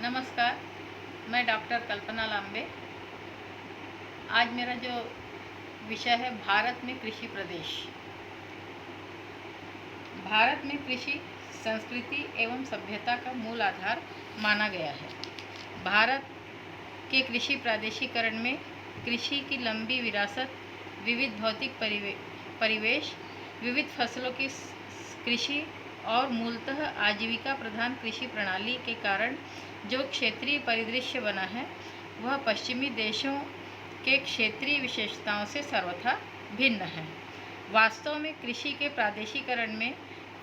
नमस्कार। मैं डॉक्टर कल्पना लांबे। आज मेरा जो विषय है भारत में कृषि प्रदेश। भारत में कृषि संस्कृति एवं सभ्यता का मूल आधार माना गया है। भारत के कृषि प्रादेशिकरण में कृषि की लंबी विरासत, विविध भौतिक परिवेश, विविध फसलों की कृषि और मूलतः आजीविका प्रधान कृषि प्रणाली के कारण जो क्षेत्रीय परिदृश्य बना है वह पश्चिमी देशों के क्षेत्रीय विशेषताओं से सर्वथा भिन्न है। वास्तव में कृषि के प्रादेशिकरण में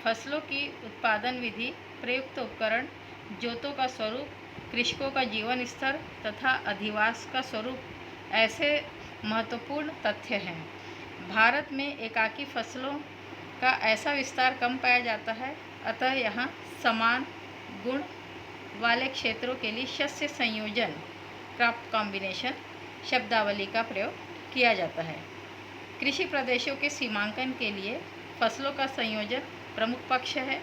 फसलों की उत्पादन विधि, प्रयुक्त उपकरण, जोतों का स्वरूप, कृषकों का जीवन स्तर तथा अधिवास का स्वरूप ऐसे महत्वपूर्ण तथ्य हैं। भारत में एकाकी फसलों का ऐसा विस्तार कम पाया जाता है, अतः यहाँ समान गुण वाले क्षेत्रों के लिए शस्य संयोजन, क्रॉप कॉम्बिनेशन शब्दावली का प्रयोग किया जाता है। कृषि प्रदेशों के सीमांकन के लिए फसलों का संयोजन प्रमुख पक्ष है,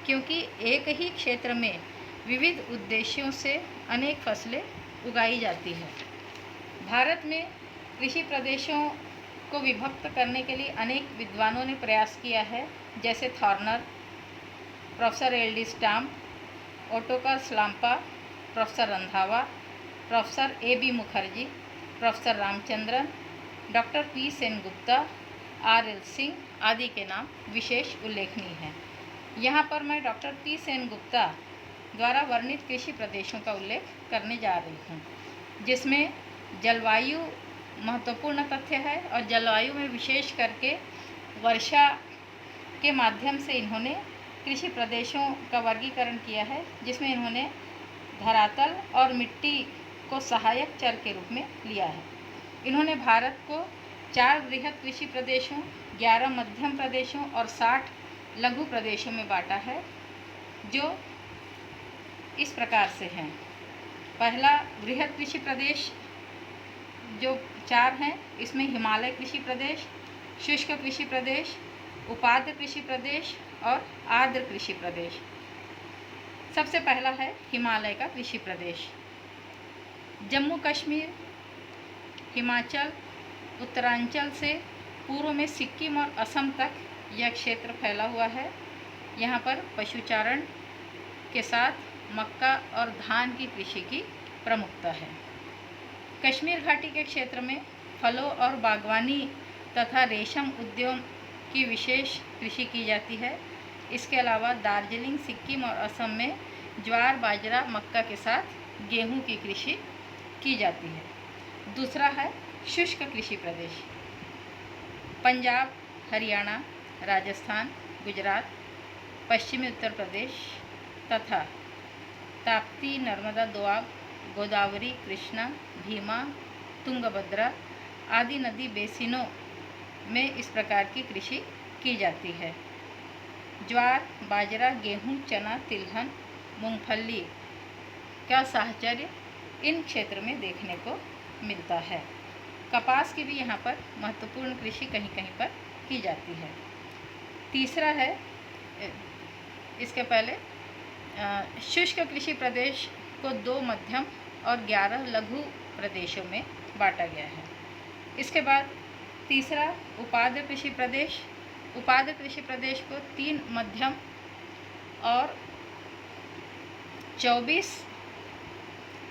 क्योंकि एक ही क्षेत्र में विविध उद्देश्यों से अनेक फसलें उगाई जाती है। भारत में कृषि प्रदेशों को विभक्त करने के लिए अनेक विद्वानों ने प्रयास किया है, जैसे Thorner, professor L D. Stamp, Otokar Slampa, professor Randhawa, professor A B. Mukherjee, professor Ramachandran, doctor P. Sengupta, R L. Singh आदि के नाम विशेष उल्लेखनीय हैं। यहाँ पर मैं डॉक्टर पी. सेनगुप्ता द्वारा वर्णित कृषि प्रदेशों का उल्लेख करने जा रही हूँ, जिसमें जलवायु महत्वपूर्ण तथ्य है और जलवायु में विशेष करके वर्षा के माध्यम से इन्होंने कृषि प्रदेशों का वर्गीकरण किया है, जिसमें इन्होंने धरातल और मिट्टी को सहायक चर के रूप में लिया है। इन्होंने भारत को 4 बृहद कृषि प्रदेशों, 11 मध्यम प्रदेशों और 60 लघु प्रदेशों में बांटा है, जो इस प्रकार से हैं। पहला बृहद कृषि प्रदेश जो 4 हैं, इसमें हिमालय कृषि प्रदेश, शुष्क कृषि प्रदेश, उपाद्र कृषि प्रदेश और आर्द्र कृषि प्रदेश। सबसे पहला है हिमालय का कृषि प्रदेश। जम्मू कश्मीर, हिमाचल, उत्तरांचल से पूर्व में सिक्किम और असम तक यह क्षेत्र फैला हुआ है। यहाँ पर पशुचारण के साथ मक्का और धान की कृषि की प्रमुखता है। कश्मीर घाटी के क्षेत्र में फलों और बागवानी तथा रेशम उद्योग की विशेष कृषि की जाती है। इसके अलावा दार्जिलिंग, सिक्किम और असम में ज्वार, बाजरा, मक्का के साथ गेहूं की कृषि की जाती है। दूसरा है शुष्क कृषि प्रदेश। पंजाब, हरियाणा, राजस्थान, गुजरात, पश्चिमी उत्तर प्रदेश तथा ताप्ती, नर्मदा, दोआब, गोदावरी, कृष्णा, भीमा, तुंगभद्रा आदि नदी बेसिनों में इस प्रकार की कृषि की जाती है। ज्वार, बाजरा, गेहूं, चना, तिलहन, मूंगफली का साहचर्य इन क्षेत्र में देखने को मिलता है। कपास की भी यहाँ पर महत्वपूर्ण कृषि कहीं कहीं पर की जाती है। तीसरा है, इसके पहले शुष्क कृषि प्रदेश को 2 मध्यम और 11 लघु प्रदेशों में बांटा गया है। इसके बाद तीसरा उपाद्र कृषि प्रदेश। उपाद्र कृषि प्रदेश को 3 मध्यम और 24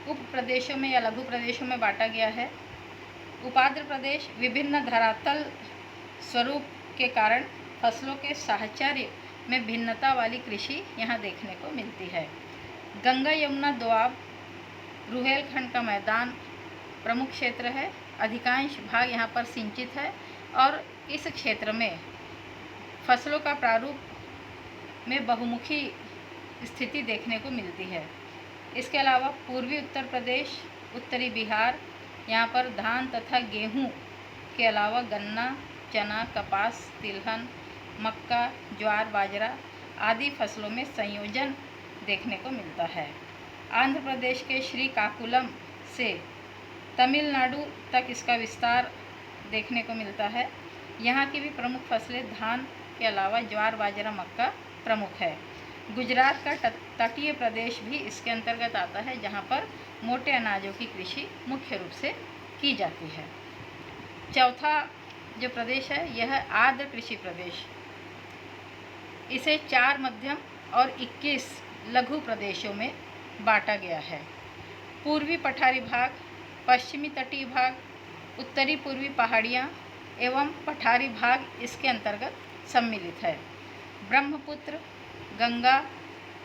उप प्रदेशों में या लघु प्रदेशों में बांटा गया है। उपाद्र प्रदेश विभिन्न धरातल स्वरूप के कारण फसलों के साहचर्य में भिन्नता वाली कृषि यहाँ देखने को मिलती है। गंगा, यमुना, दोआब, रुहेलखंड का मैदान प्रमुख क्षेत्र है। अधिकांश भाग यहाँ पर सिंचित है और इस क्षेत्र में फसलों का प्रारूप में बहुमुखी स्थिति देखने को मिलती है। इसके अलावा पूर्वी उत्तर प्रदेश, उत्तरी बिहार, यहाँ पर धान तथा गेहूं के अलावा गन्ना, चना, कपास, तिलहन, मक्का, ज्वार, बाजरा आदि फसलों में संयोजन देखने को मिलता है। आंध्र प्रदेश के श्रीकाकुलम से तमिलनाडु तक इसका विस्तार देखने को मिलता है। यहाँ की भी प्रमुख फसलें धान के अलावा ज्वार, बाजरा, मक्का प्रमुख है। गुजरात का तटीय प्रदेश भी इसके अंतर्गत आता है, जहाँ पर मोटे अनाजों की कृषि मुख्य रूप से की जाती है। चौथा जो प्रदेश है यह है आर्द्र कृषि प्रदेश। इसे 4 मध्यम और 21 लघु प्रदेशों में बांटा गया है। पूर्वी पठारी भाग, पश्चिमी तटीय भाग, उत्तरी पूर्वी पहाड़ियाँ एवं पठारी भाग इसके अंतर्गत सम्मिलित है। ब्रह्मपुत्र, गंगा,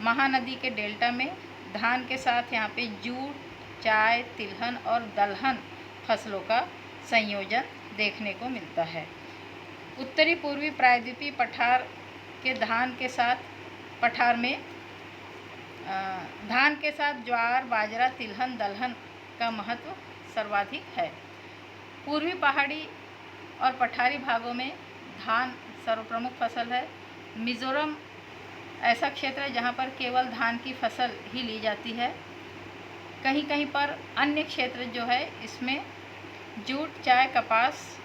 महानदी के डेल्टा में धान के साथ यहाँ पे जूट, चाय, तिलहन और दलहन फसलों का संयोजन देखने को मिलता है। उत्तरी पूर्वी प्रायद्वीपीय पठार के धान के साथ ज्वार, बाजरा, तिलहन, दलहन का महत्व सर्वाधिक है। पूर्वी पहाड़ी और पठारी भागों में धान सर्वप्रमुख फसल है। मिज़ोरम ऐसा क्षेत्र है जहाँ पर केवल धान की फसल ही ली जाती है। कहीं कहीं पर अन्य क्षेत्र जो है इसमें जूट, चाय, कपास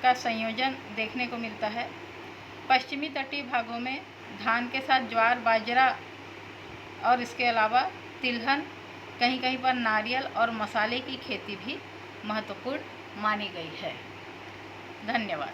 का संयोजन देखने को मिलता है। पश्चिमी तटीय भागों में धान के साथ ज्वार, बाजरा और इसके अलावा तिलहन, कहीं कहीं पर नारियल और मसाले की खेती भी महत्वपूर्ण मानी गई है। धन्यवाद।